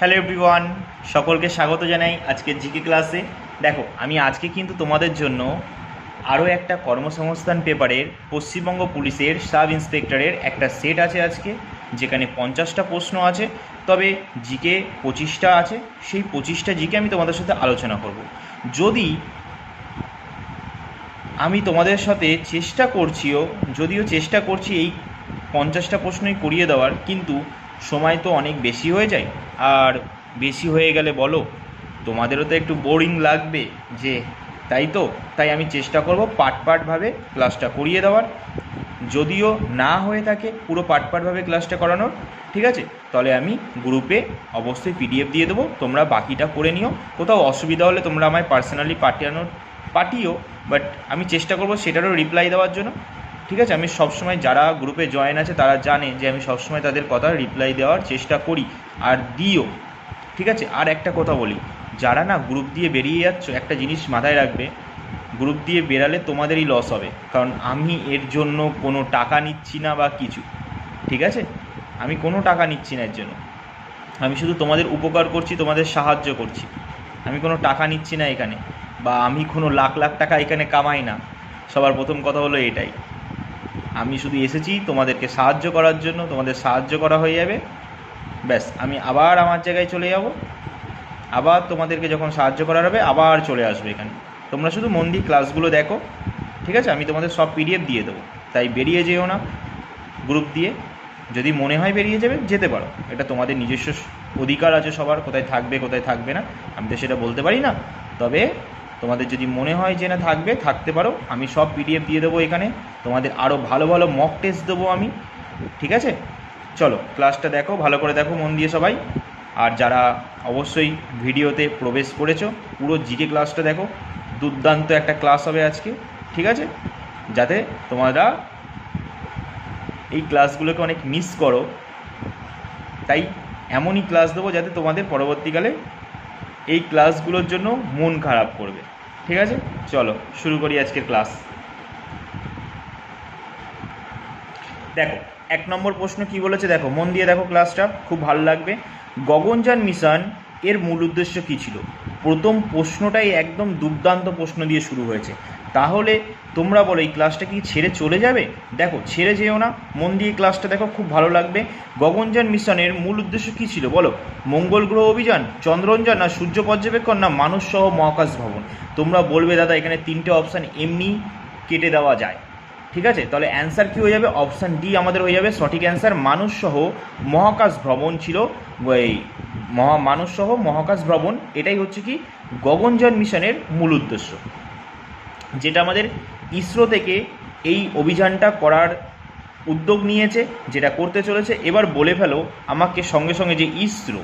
Hello everyone, সকলকে স্বাগত জানাই আজকের জিকে ক্লাসে। দেখো, আমি আজকে কিন্তু তোমাদের জন্য আরও একটা কর্মসংস্থান পেপারের পশ্চিমবঙ্গ পুলিশের সাব ইন্সপেক্টরের একটা সেট আছে আজকে, যেখানে 50টা প্রশ্ন আছে, তবে জিকে 25টা আছে। সেই 25টা জিকে আমি তোমাদের সাথে আলোচনা করব। আমি তোমাদের সাথে যদিও চেষ্টা করছি এই 50টা প্রশ্নই করিয়ে দেওয়ার, কিন্তু সময় তো অনেক বেশি হয়ে যায়। আর বেশি হয়ে গেলে বলো, তোমাদেরও তো একটু বোরিং লাগবে তাই আমি চেষ্টা করব পার্টভাবে ক্লাসটা করিয়ে দেওয়ার। যদিও না হয়ে থাকে পুরো পার্টভাবে ক্লাসটা করানোর, ঠিক আছে, তাহলে আমি গ্রুপে অবশ্যই পিডিএফ দিয়ে দেবো, তোমরা বাকিটা করে নিও। কোথাও অসুবিধা হলে তোমরা আমায় পার্সোনালি পাঠিও, বাট আমি চেষ্টা করব সেটারও রিপ্লাই দেওয়ার জন্য, ঠিক আছে। আমি সবসময় যারা গ্রুপে জয়েন আছে তারা জানে যে আমি সবসময় তাদের কথা রিপ্লাই দেওয়ার চেষ্টা করি আর দিও, ঠিক আছে। আর একটা কথা বলি, যারা না গ্রুপ দিয়ে বেরিয়ে যাচ্ছ, একটা জিনিস মাথায় রাখবে, গ্রুপ দিয়ে বেরালে তোমাদেরই লস হবে, কারণ আমি এর জন্য কোনো টাকা নিচ্ছি না বা কিছু, ঠিক আছে। আমি কোনো টাকা নিচ্ছি না এর জন্য, আমি শুধু তোমাদের উপকার করছি, তোমাদের সাহায্য করছি। আমি কোনো টাকা নিচ্ছি না এখানে, বা আমি কোনো লাখ লাখ টাকা এখানে কামাই না। সবার প্রথম কথা হলো এটাই, আমি শুধু এসেছি তোমাদেরকে সাহায্য করার জন্য। তোমাদের সাহায্য করা হয়ে যাবে, ব্যাস, আমি আবার আমার জায়গায় চলে যাব। আবার তোমাদেরকে যখন সাহায্য করার হবে আবার চলে আসবে এখানে। তোমরা শুধু মন দিয়ে ক্লাসগুলো দেখো, ঠিক আছে। আমি তোমাদের সব পিডিএফ দিয়ে দেবো, তাই বেরিয়ে যেও না গ্রুপ দিয়ে। যদি মনে হয় বেরিয়ে যেতে পারো, এটা তোমাদের নিজস্ব অধিকার আছে সবার, কোথায় থাকবে কোথায় থাকবে না আমি তো সেটা বলতে পারি না। তবে তোমাদের যদি মনে হয় যে না থাকতে পারো, আমি সব পিডিএফ দিয়ে দেবো এখানে। তোমাদের আরও ভালো ভালো মক টেস্ট দেবো আমি, ঠিক আছে। চলো ক্লাসটা দেখো, ভালো করে দেখো মন দিয়ে সবাই। আর যারা অবশ্যই ভিডিওতে প্রবেশ করেছো, পুরো জিকে ক্লাসটা দেখো, দুর্দান্ত একটা ক্লাস হবে আজকে, ঠিক আছে। যাতে তোমরা এই ক্লাসগুলোকে অনেক মিস করো, তাই এমনই ক্লাস দেবো যাতে তোমাদের পরবর্তীকালে এই ক্লাসগুলোর জন্য মন খারাপ করবে, ঠিক আছে। চলো শুরু করি আজকের ক্লাস। দেখো, 1 নম্বর প্রশ্ন কি বলেছে, দেখো মন দিয়ে দেখো, ক্লাসটা খুব ভালো লাগবে। গগনযান মিশন এর মূল উদ্দেশ্য কী ছিল? প্রথম প্রশ্নটাই একদম দুর্দান্ত প্রশ্ন দিয়ে শুরু হয়েছে। তাহলে তোমরা বলো, এই ক্লাসটা কি ছেড়ে চলে যাবে? দেখো, ছেড়ে যেও না, মন দিয়ে ক্লাসটা দেখো, খুব ভালো লাগবে। গগনযান মিশনের মূল উদ্দেশ্য কী ছিল বলো? মঙ্গল গ্রহ অভিযান, চন্দ্রযান, না সূর্য পর্যবেক্ষণ, না মানুষ সহ মহাকাশ ভ্রমণ? তোমরা বলবে দাদা এখানে 3টে অপশান এমনি কেটে দেওয়া যায়, ঠিক আছে। তাহলে অ্যান্সার কী হয়ে যাবে? অপশান ডি আমাদের হয়ে যাবে সঠিক অ্যান্সার। মানুষসহ মহাকাশ ভ্রমণ ছিল, এই মানুষসহ মহাকাশ ভ্রমণ, এটাই হচ্ছে কি গগনযান মিশনের মূল উদ্দেশ্য, যেটা আমাদের ইসরো থেকে এই অভিযানটা করার উদ্যোগ নিয়েছে, যেটা করতে চলেছে। এবার বলে ফেলো আমাকে সঙ্গে সঙ্গে, যে ইসরো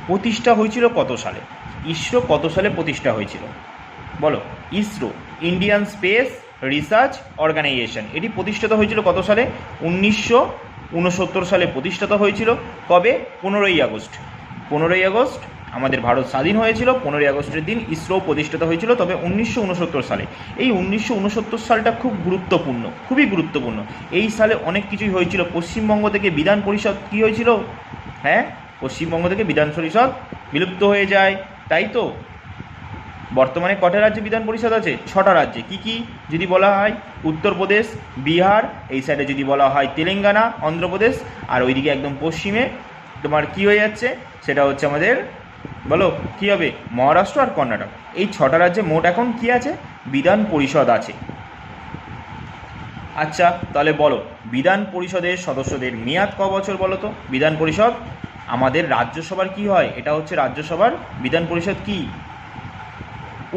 প্রতিষ্ঠা হয়েছিল কত সালে? ইসরো কত সালে প্রতিষ্ঠা হয়েছিল বলো? ISRO, Indian Space Research Organisation, এটি প্রতিষ্ঠিত হয়েছিল কত সালে? 1969 সালে প্রতিষ্ঠিত হয়েছিল। কবে? 15ই আগস্ট। 15ই আগস্ট আমাদের ভারত স্বাধীন হয়েছিল, 15ই আগস্টের দিন ইসরো প্রতিষ্ঠিত হয়েছিল, তবে 1969 সালে। এই 1969 সালটা খুব গুরুত্বপূর্ণ, খুবই গুরুত্বপূর্ণ। এই সালে অনেক কিছুই হয়েছিল। পশ্চিমবঙ্গ থেকে বিধান পরিষদ কী হয়েছিল? হ্যাঁ, পশ্চিমবঙ্গ থেকে বিধান পরিষদ বিলুপ্ত হয়ে যায়, তাই তো। বর্তমানে কটা রাজ্যে বিধান পরিষদ আছে? 6টা রাজ্যে। কি কি যদি বলা হয়? উত্তরপ্রদেশ, বিহার, এই সাইডে যদি বলা হয় তেলেঙ্গানা, অন্ধ্রপ্রদেশ, আর ওইদিকে একদম পশ্চিমে তোমার কি হয়ে যাচ্ছে, সেটা হচ্ছে আমাদের, বলো কি হবে? মহারাষ্ট্র আর কর্ণাটক। এই 6টা রাজ্যে মোট এখন কি আছে? বিধান পরিষদ আছে। আচ্ছা, তাহলে বলো বিধান পরিষদের সদস্যদের মেয়াদ ক বছর বলো তো? বিধান পরিষদ আমাদের রাজ্যসভার কি হয়? এটা হচ্ছে রাজ্যসভার। বিধান পরিষদ কি?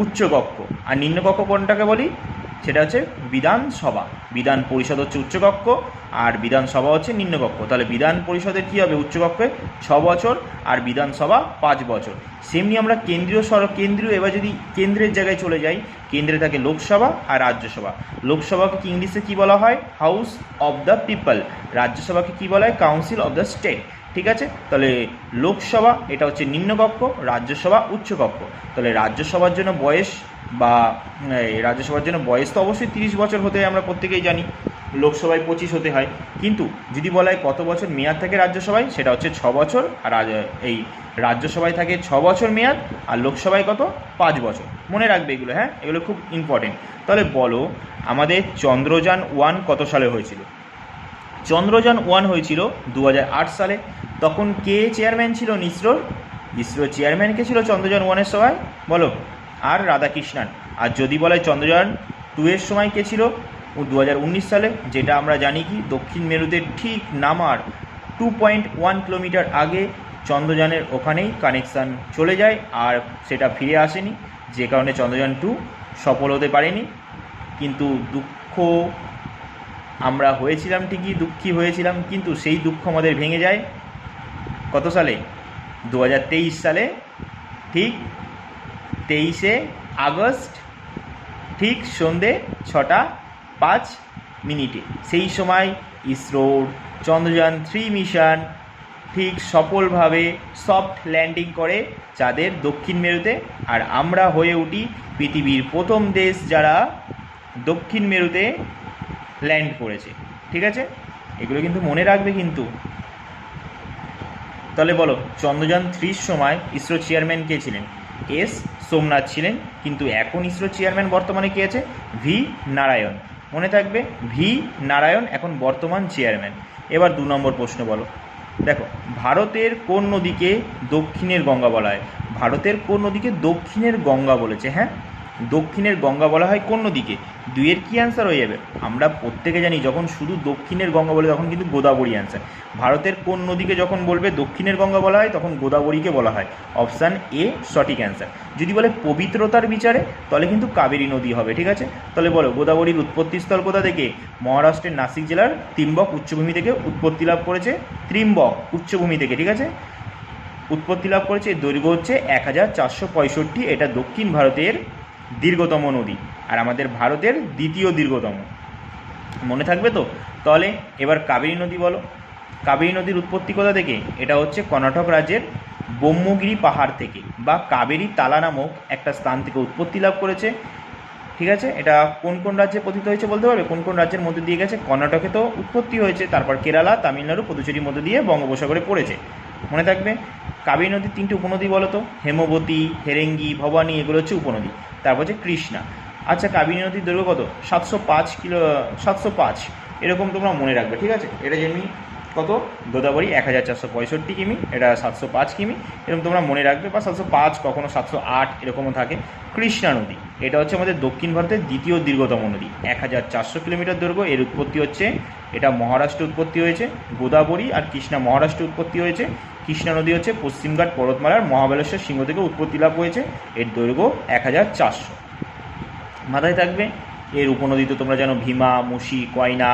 উচ্চকক্ষ। আর নিম্নকক্ষ কোনটাকে বলি? সেটা হচ্ছে বিধানসভা। বিধান পরিষদ হচ্ছে উচ্চকক্ষ আর বিধানসভা হচ্ছে নিম্নকক্ষ। তাহলে বিধান পরিষদের কী হবে? উচ্চকক্ষে 6 বছর আর বিধানসভা 5 বছর। সেমনি আমরা কেন্দ্রীয়, এবার যদি কেন্দ্রের জায়গায় চলে যাই, কেন্দ্রে থাকে লোকসভা আর রাজ্যসভা। লোকসভাকে কি ইংলিশে কী বলা হয়? House of the people. রাজ্যসভাকে কী বলা হয়? কাউন্সিল অব দ্য স্টেট, ঠিক আছে। তাহলে লোকসভা এটা হচ্ছে নিম্নকক্ষ, রাজ্যসভা উচ্চকক্ষ। তাহলে রাজ্যসভার জন্য বয়স তো অবশ্যই 30 বছর হতে আমরা প্রত্যেকেই জানি, লোকসভায় 25 হতে হয়। কিন্তু যদি বলা হয় কত বছর মেয়াদ থাকে রাজ্যসভায়, সেটা হচ্ছে 6 বছর। আর এই রাজ্যসভায় থাকে 6 বছর মেয়াদ, আর লোকসভায় কত 5 বছর। মনে রাখবে এগুলো, হ্যাঁ, এগুলো খুব ইম্পর্টেন্ট। তাহলে বলো আমাদের চন্দ্রযান-1 কত সালে হয়েছিল? চন্দ্রযান-1 হয়েছিল 2008 সালে। তখন কে চেয়ারম্যান ছিল ইসরোর? ইসরোর চেয়ারম্যান কে ছিল চন্দ্রযান-1-এর সময়? বলো। আর রাধাকৃষ্ণান। আর যদি বলে চন্দ্রযান-2 এর সময় কে ছিল? 2019 সালে, যেটা আমরা জানি কি দক্ষিণ মেরুতে ঠিক নামার 2.1 কিলোমিটার আগে চন্দ্রযানের ওখানেই কানেকশান চলে যায়, আর সেটা ফিরে আসেনি, যে কারণে চন্দ্রযান-2 সফল হতে পারেনি। কিন্তু দুঃখ আমরা হয়েছিলাম, ঠিকই দুঃখী হয়েছিলাম, কিন্তু সেই দুঃখ আমাদের ভেঙে যায় কত সালে? 2023 সালে, ঠিক 23শে আগস্ট, ঠিক সন্ধে 6:05 সেই সময় ইসরোর চন্দ্রযান-3 মিশন ঠিক সফলভাবে সফট ল্যান্ডিং করে চাঁদের দক্ষিণ মেরুতে। আর আমরা হয়ে উঠি পৃথিবীর প্রথম দেশ যারা দক্ষিণ মেরুতে ল্যান্ড করেছে। ঠিক আছে, এগুলো কিন্তু মনে রাখবে কিন্তু। তাহলে বলো চন্দ্রযান-3 সময় ইসরো চেয়ারম্যান কে ছিলেন? এস সোমনাথ ছিলেন। কিন্তু এখন ইসরো চেয়ারম্যান বর্তমানে কে আছে? ভি নারায়ণ। মনে থাকবে, ভি নারায়ণ এখন বর্তমান চেয়ারম্যান। এবার 2 নম্বর প্রশ্ন বলো। দেখো, ভারতের কোন নদীকে দক্ষিণের গঙ্গা বলা হয়? ভারতের কোন নদীকে দক্ষিণের গঙ্গা বলেছে? হ্যাঁ, দক্ষিণের গঙ্গা বলা হয় কোন নদীকে? 2-এর কি অ্যান্সার হয়ে যাবে? আমরা প্রত্যেকে জানি যখন শুধু দক্ষিণের গঙ্গা বলে তখন কিন্তু গোদাবরী অ্যান্সার। ভারতের কোন নদীকে যখন বলবে দক্ষিণের গঙ্গা বলা হয় তখন গোদাবরীকে বলা হয়। অপশান এ সঠিক অ্যান্সার। যদি বলে পবিত্রতার বিচারে তাহলে কিন্তু কাবেরী নদী হবে। ঠিক আছে, তাহলে বলো গোদাবরীর উৎপত্তিস্থল কোথা থেকে? মহারাষ্ট্রের নাসিক জেলার ত্রিম্বক উচ্চভূমি থেকে উৎপত্তি লাভ করেছে। ত্রিম্বক উচ্চভূমি থেকে, ঠিক আছে, উৎপত্তি লাভ করেছে। দৈর্ঘ্য হচ্ছে 1465। এটা দক্ষিণ ভারতের দীর্ঘতম নদী, আর আমাদের ভারতের দ্বিতীয় দীর্ঘতম। মনে থাকবে তো? তাহলে এবার কাবেরী নদী বলো। কাবেরী নদীর উৎপত্তি কোথা থেকে? এটা হচ্ছে কর্ণাটক রাজ্যের ব্রহ্মগিরি পাহাড় থেকে, বা কাবেরী তালা নামক একটা স্থান থেকে উৎপত্তি লাভ করেছে। ঠিক আছে, এটা কোন কোন রাজ্যে পতিত হয়েছে বলতে পারবে? কোন কোন রাজ্যের মধ্যে দিয়ে গেছে? কর্ণাটকে তো উৎপত্তি হয়েছে, তারপর কেরালা, তামিলনাড়ু, পুদুচেরির মধ্যে দিয়ে বঙ্গোপসাগরে পড়েছে। মনে থাকবে। কাবেরী নদীর 3টি উপনদী বলো তো। হেমবতী, হেরেঙ্গি, ভবানী, এগুলো হচ্ছে উপনদী। তারপর হচ্ছে কৃষ্ণা। আচ্ছা, কাবেরী নদীর দৈর্ঘ্য কত? 705 এরকম তোমরা মনে রাখবে। ঠিক আছে, এটা যেমনি কত? গোদাবরী 1465 কিমি, এটা 705 কিমি, এরকম তোমরা মনে রাখবে। বা 705, কখনো 708 এরকমও থাকে। কৃষ্ণা নদী, এটা হচ্ছে আমাদের দক্ষিণ ভারতের দ্বিতীয় দীর্ঘতম নদী, 1400 কিলোমিটার দৈর্ঘ্য। এর উৎপত্তি হচ্ছে, এটা মহারাষ্ট্রে উৎপত্তি হয়েছে। গোদাবরী আর কৃষ্ণা মহারাষ্ট্রে উৎপত্তি হয়েছে। কৃষ্ণা নদী হচ্ছে পশ্চিমঘাট পর্বতমালার মহাবালেশ্বর শৃঙ্গ থেকে উৎপত্তি লাভ হয়েছে। এর দৈর্ঘ্য 1400। মাথায় থাকবে। এর উপনদী তো তোমরা জানো, ভীমা, মুসি, কয়না,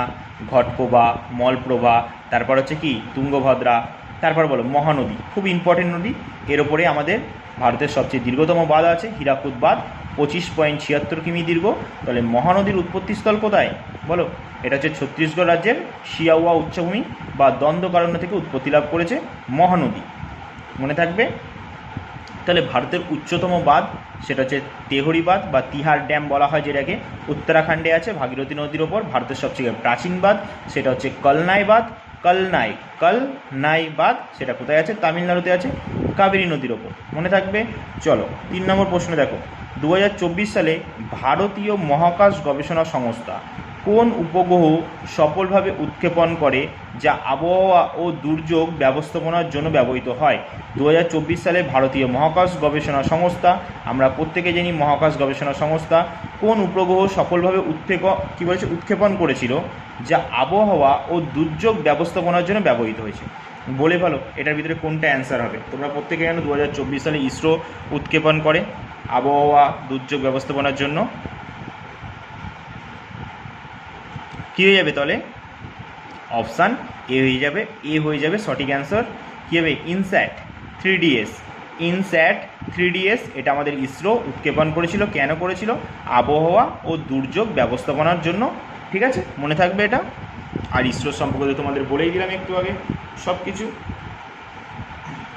ঘটকোবা, মলপ্রভা, তারপর হচ্ছে কি তুঙ্গভদ্রা, তারপর বলো মহানদী, খুব ইম্পর্টেন্ট নদী। এর ওপরে আমাদের ভারতের সবচেয়ে দীর্ঘতম বাঁধ আছে, হীরাকুদ বাঁধ, 25.76 কিমি দীর্ঘ। তাহলে মহানদীর উৎপত্তিস্থল কোথায় বলো? এটা হচ্ছে ছত্তিশগড় রাজ্যের শিয়াওয়া উচ্চভূমি বা দণ্ডকারণ্য থেকে উৎপত্তি লাভ করেছে মহানদী। মনে থাকবে। তাহলে ভারতের উচ্চতম বাঁধ সেটা হচ্ছে তেহরি বাঁধ বা তিহার ড্যাম বলা হয়, যেটাকে উত্তরাখণ্ডে আছে ভাগীরথী নদীর ওপর। ভারতের সবচেয়ে প্রাচীন বাঁধ সেটা হচ্ছে কলনাই বাঁধ। কলনাই বাঁধ সেটা কোথায় আছে? তামিলনাড়ুতে আছে, কাবেরী নদীর ওপর। মনে থাকবে। চলো 3 নম্বর প্রশ্ন দেখো। 2024 সালে ভারতীয় মহাকাশ গবেষণা সংস্থা কোন উপগ্রহ সফলভাবে উৎক্ষেপণ করে যা আবহাওয়া ও দুর্যোগ ব্যবস্থাপনার জন্য ব্যবহৃত হয়? 2024 সালে ভারতীয় মহাকাশ গবেষণা সংস্থা, আমরা প্রত্যেকে জানি মহাকাশ গবেষণা সংস্থা কোন উপগ্রহ সফলভাবে উৎক্ষেপণ করেছিল যা আবহাওয়া ও দুর্যোগ ব্যবস্থাপনার জন্য ব্যবহৃত হয়েছে? বলে ভালো এটার ভিতরে কোনটা অ্যান্সার হবে? তোমরা প্রত্যেকে জানো 2024 সালে ইসরো উৎক্ষেপণ করে আবহাওয়া দুর্যোগ ব্যবস্থাপনার জন্য। কী হয়ে যাবে তাহলে? অপশান এ হয়ে যাবে। এ হয়ে যাবে সঠিক অ্যান্সার। কী হবে? INSAT 3DS। ইনস্যাট 3DS এটা আমাদের ইসরো উৎক্ষেপণ করেছিল। কেন করেছিল? আবহাওয়া ও দুর্যোগ ব্যবস্থাপনার জন্য। ঠিক আছে, মনে থাকবে এটা। আর ইসরোর সম্পর্কে তোমাদের বলেই দিলাম একটু আগে সব কিছু।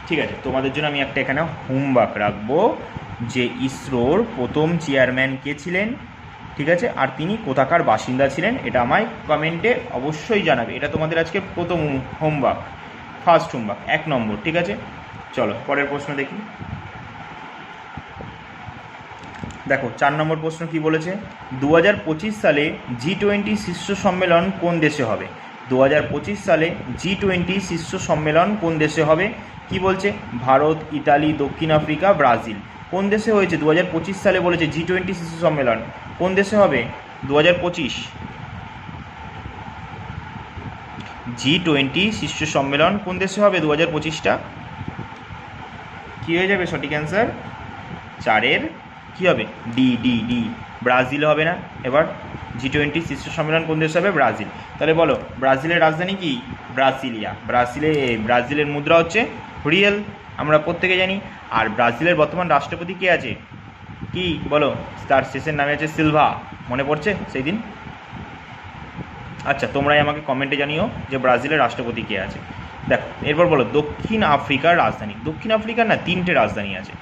ঠিক আছে, তোমাদের জন্য আমি একটা এখানে হোমওয়ার্ক রাখবো যে ইসরোর প্রথম চেয়ারম্যান কে ছিলেন? ঠিক আছে, আর তিনি কোথাকার বাসিন্দা ছিলেন এটা আমায় কমেন্টে অবশ্যই জানাবে। এটা তোমাদের আজকে প্রথম হোমওয়ার্ক, ফার্স্ট হোমওয়ার্ক, 1 নম্বর। ঠিক আছে, চলো পরের প্রশ্ন দেখি। দেখো 4 নম্বর প্রশ্ন কি বলেছে, 2025 সালে G20 শীর্ষ সম্মেলন কোন দেশে হবে? 2025 সালে G20 শীর্ষ সম্মেলন কোন দেশে হবে? কি বলছে? ভারত, ইতালি, দক্ষিণ আফ্রিকা, ব্রাজিল। কোন দেশে হয়েছে 2025 সালে? বলেছে G20 শীর্ষ সম্মেলন কোন দেশে হবে 2025? G20 শীর্ষ সম্মেলন কোন দেশে হবে 2025টা? কী হয়ে যাবে সঠিক অ্যান্সার? 4-এর কী হবে? ডি ডি ডি, ব্রাজিল হবে না? এবার G20 শীর্ষ সম্মেলন কোন দেশে হবে? ব্রাজিল। তাহলে বলো ব্রাজিলের রাজধানী কি? ব্রাসিলিয়া। ব্রাজিলের মুদ্রা হচ্ছে রিয়েল, আমরা প্রত্যেকে জানি। আর ব্রাজিলের বর্তমান রাষ্ট্রপতি কে আছে? কি বলো? তার শেষের নামে আছে সিলভা। মনে পড়ছে সেই দিন? আচ্ছা, তোমরাই আমাকে কমেন্টে জানিও যে ব্রাজিলের রাষ্ট্রপতি কে আছে। দেখো এরপর বলো দক্ষিণ আফ্রিকার রাজধানী। দক্ষিণ আফ্রিকার না 3টে রাজধানী আছে,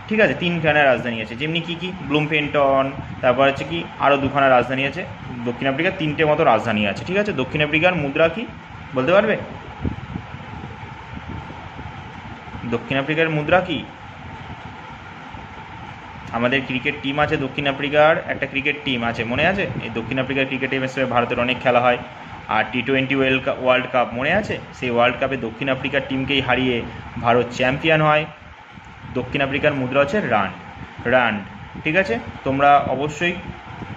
ঠিক আছে, 3খানা রাজধানী আছে। যেমনি কি ব্লুমফেন্টন, তারপর হচ্ছে কি আরও 2খানা রাজধানী আছে। দক্ষিণ আফ্রিকার 3টে মতো রাজধানী আছে, ঠিক আছে। দক্ষিণ আফ্রিকার মুদ্রা কি বলতে পারবে? দক্ষিণ আফ্রিকার মুদ্রা কি? আমাদের ক্রিকেট টিম আছে দক্ষিণ আফ্রিকার, একটা ক্রিকেট টিম আছে, মনে আছে? এই দক্ষিণ আফ্রিকার ক্রিকেট টিমের সঙ্গে ভারতের অনেক খেলা হয়। আর T20 ওয়ার্ল্ড কাপ মনে আছে? সেই ওয়ার্ল্ড কাপে দক্ষিণ আফ্রিকার টিমকেই হারিয়ে ভারত চ্যাম্পিয়ন হয়। দক্ষিণ আফ্রিকার মুদ্রা হচ্ছে রান্ড। ঠিক আছে, তোমরা অবশ্যই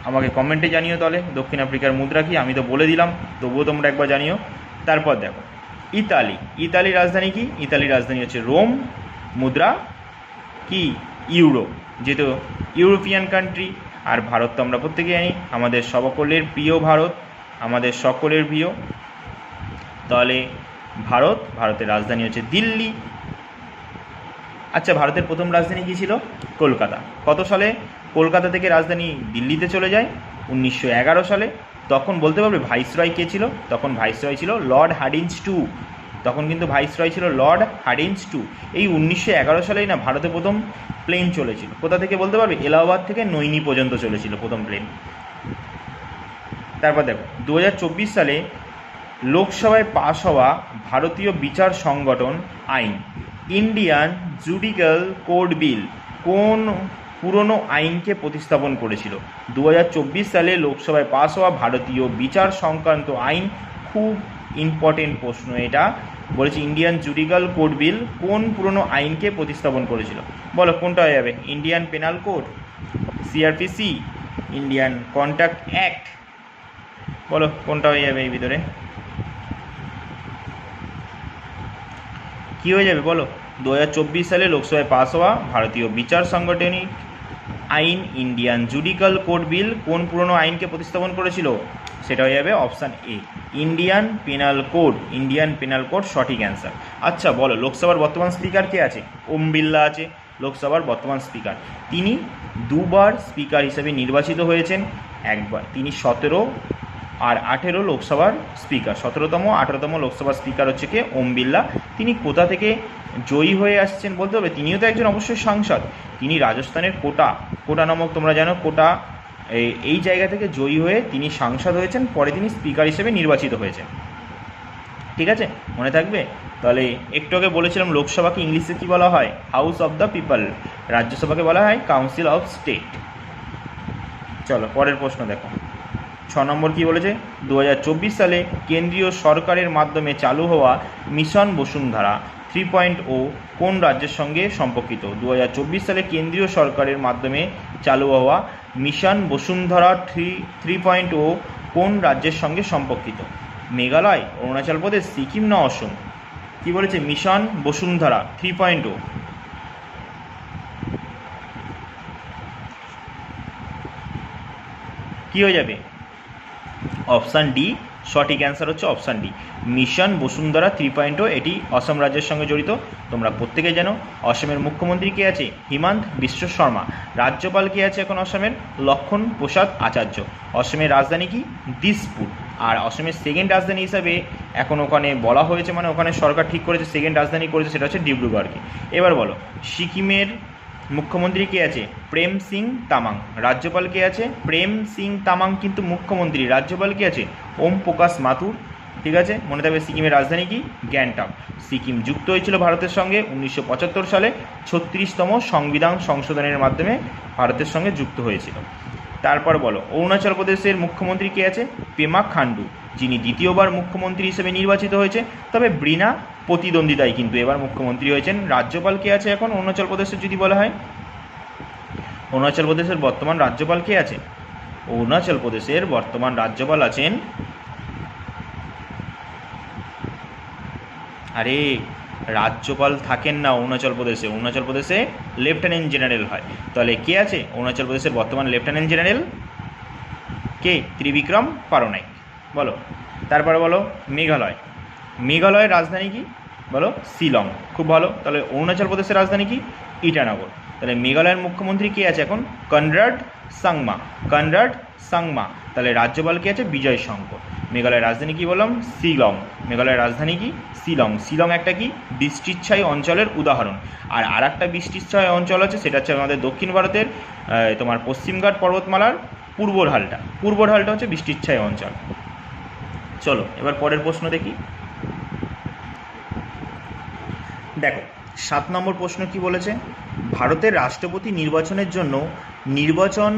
আমাকে কমেন্টে জানিও তাহলে দক্ষিণ আফ্রিকার মুদ্রা কি। আমি তো বলে দিলাম, তবুও তোমরা একবার জানিও। তারপর দেখো ইতালির রাজধানী কি? ইতালির রাজধানী হচ্ছে রোম। মুদ্রা কি? ইউরো, যেহেতু ইউরোপিয়ান কান্ট্রি। আর ভারত তো আমরা প্রত্যেকে জানি আমাদের সকলের প্রিয় ভারত, আমাদের সকলের প্রিয়। তাহলে ভারতের রাজধানী হচ্ছে দিল্লি। আচ্ছা, ভারতের প্রথম রাজধানী কী ছিল? কলকাতা। কত সালে কলকাতা থেকে রাজধানী দিল্লিতে চলে যায়? 1911 সালে। তখন বলতে পারবে ভাইসরয় কে ছিল? তখন ভাইসরয় ছিল লর্ড হার্ডিঞ্জ টু। তখন কিন্তু ভাইসরয় ছিল লর্ড হার্ডিঞ্জ টু। এই 1911 সালেই না ভারতে প্রথম প্লেন চলেছিল। কোথা থেকে বলতে পারবে? এলাহাবাদ থেকে নৈনি পর্যন্ত চলেছিল প্রথম প্লেন। তারপর দেখো 2024 সালে লোকসভায় পাশ হওয়া ভারতীয় বিচার সংগঠন আইন, ইন্ডিয়ান জুডিশিয়াল কোড বিল, কোন পুরনো আইনকে প্রতিস্থাপন করেছিল? 2024 সালে লোকসভায় পাশ হওয়া ভারতীয় বিচার সংক্রান্ত আইন, খুব ইম্পর্টেন্ট প্রশ্ন এটা। বলেছে ইন্ডিয়ান জুডিশিয়াল কোড বিল কোন পুরনো আইনকে প্রতিস্থাপন করেছিল? বলো কোনটা হয়ে যাবে? Indian penal code, CRPC, Indian contract act. বলো কোনটা হয়ে যাবে এই ভিতরে? কী হয়ে যাবে বলো? 2024 সালে লোকসভায় পাস হওয়া ভারতীয় বিচার সাংগঠনিক আইন, ইন্ডিয়ান জুডিশিয়াল কোড বিল কোন পুরনো আইনকে প্রতিস্থাপন করেছিল? সেটা হয়ে যাবে option A, Indian penal code. Indian penal code সঠিক অ্যান্সার। আচ্ছা বলো লোকসভার বর্তমান স্পিকার কে আছে? ওম বিড়লা আছে লোকসভার বর্তমান স্পিকার। তিনি 2বার স্পিকার হিসেবে নির্বাচিত হয়েছেন। একবার তিনি 17 আর 18 লোকসভার স্পিকার। 17তম 18তম লোকসভার স্পিকার হচ্ছে কে? ওম বিড়লা। তিনি কোথা থেকে জয়ী হয়ে আসছেন বলতে হবে? তিনিও তো একজন অবশ্যই সাংসদ। তিনি রাজস্থানের কোটা নামক, তোমরা জানো কোটা, এই জায়গা থেকে জয়ী হয়ে তিনি সাংসদ হয়েছেন। পরে তিনি স্পিকার হিসেবে নির্বাচিত হয়েছেন। ঠিক আছে, মনে থাকবে। তাহলে একটু আগে বলেছিলাম লোকসভাকে ইংলিশে কী বলা হয়? House of the people. রাজ্যসভাকে বলা হয় কাউন্সিল অফ স্টেট। চলো পরের প্রশ্ন দেখো। 6 নম্বর কী বলেছে? 2024 সালে কেন্দ্রীয় সরকারের মাধ্যমে চালু হওয়া মিশন বসুন্ধরা 3.0 কোন রাজ্যের সঙ্গে সম্পর্কিত? 2024 সালে কেন্দ্রীয় সরকারের মাধ্যমে চালু হওয়া মিশন বসুন্ধরা 3.0 কোন রাজ্যের সঙ্গে সম্পর্কিত? মেঘালয়, অরুণাচল প্রদেশ, সিকিম না অসম? কী বলেছে? মিশন বসুন্ধরা 3.0 কী হয়ে যাবে? অপশান ডি সঠিক অ্যান্সার হচ্ছে অপশান ডি, মিশন বসুন্ধরা 3.0। এটি অসম রাজ্যের সঙ্গে জড়িত। তোমরা প্রত্যেকে জানো অসমের মুখ্যমন্ত্রী কে আছে? হিমন্ত বিশ্ব শর্মা। রাজ্যপাল কে আছে এখন অসমের? লক্ষণ প্রসাদ আচার্য। অসমের রাজধানী কি? দিসপুর। আর অসমের সেকেন্ড রাজধানী হিসাবে এখন ওখানে বলা হয়েছে, মানে ওখানে সরকার ঠিক করেছে সেকেন্ড রাজধানী করেছে, সেটা হচ্ছে ডিব্রুগড়কে। এবার বলো মুখ্যমন্ত্রী কে আছে? প্রেম সিং তামাং। রাজ্যপাল কে আছে? প্রেম সিং তামাং কিন্তু মুখ্যমন্ত্রী। রাজ্যপাল কে আছে? ওম প্রকাশ মাথুর। ঠিক আছে, মনে থাকবে। সিকিমের রাজধানী কি? গ্যাংটক। সিকিম যুক্ত হয়েছিল ভারতের সঙ্গে 1975 সালে 36তম সংবিধান সংশোধনের মাধ্যমে ভারতের সঙ্গে যুক্ত হয়েছিল। তারপর বলো, অরুণাচল প্রদেশের মুখ্যমন্ত্রী কে আছে? পেমা খান্ডু, যিনি দ্বিতীয়বার মুখ্যমন্ত্রী হিসেবে নির্বাচিত হয়েছে, তবে বিনা প্রতিদ্বন্দ্বিতায় কিন্তু এবার মুখ্যমন্ত্রী হয়েছেন। রাজ্যপাল কে আছে এখন অরুণাচল প্রদেশের যদি বলা হয়? অরুণাচল প্রদেশের বর্তমান রাজ্যপাল কে আছে? অরুণাচল প্রদেশের বর্তমান রাজ্যপাল আছেন, আরে রাজ্যপাল থাকেন না অরুণাচল প্রদেশে, অরুণাচল প্রদেশে লেফটেন্যান্ট জেনারেল হয়। তাহলে কে আছে অরুণাচল প্রদেশের বর্তমান লেফটেন্যান্ট জেনারেল? কে? ত্রিবিক্রম পারনাইক। বলো। তারপরে বলো মেঘালয়। মেঘালয়ের রাজধানী কি? বলো শিলং। খুব ভালো। তাহলে অরুণাচল প্রদেশের রাজধানী কি? ইটানগর। তাহলে মেঘালয়ের মুখ্যমন্ত্রী কে আছে এখন? কনরাড সাংমা। কনরাড সাংমা। তাহলে রাজ্যপাল কে আছে? বিজয় শঙ্কর। মেঘালয়ের রাজধানী কি বললাম? শিলং। মেঘালয়ের রাজধানী কি? শিলং। শিলং একটা কি? বৃষ্টিচ্ছায়ী অঞ্চলের উদাহরণ। আর একটা বৃষ্টিচ্ছায়ী অঞ্চল আছে, সেটা হচ্ছে আমাদের দক্ষিণ ভারতের তোমার পশ্চিমঘাট পর্বতমালার পূর্ব ঢালটা। পূর্ব ঢালটা হচ্ছে বৃষ্টিচ্ছায়ী অঞ্চল। চলো এবার পরের প্রশ্ন দেখি। দেখো 7 নম্বর প্রশ্ন কি বলেছে? ভারতের রাষ্ট্রপতি নির্বাচনের জন্য নির্বাচন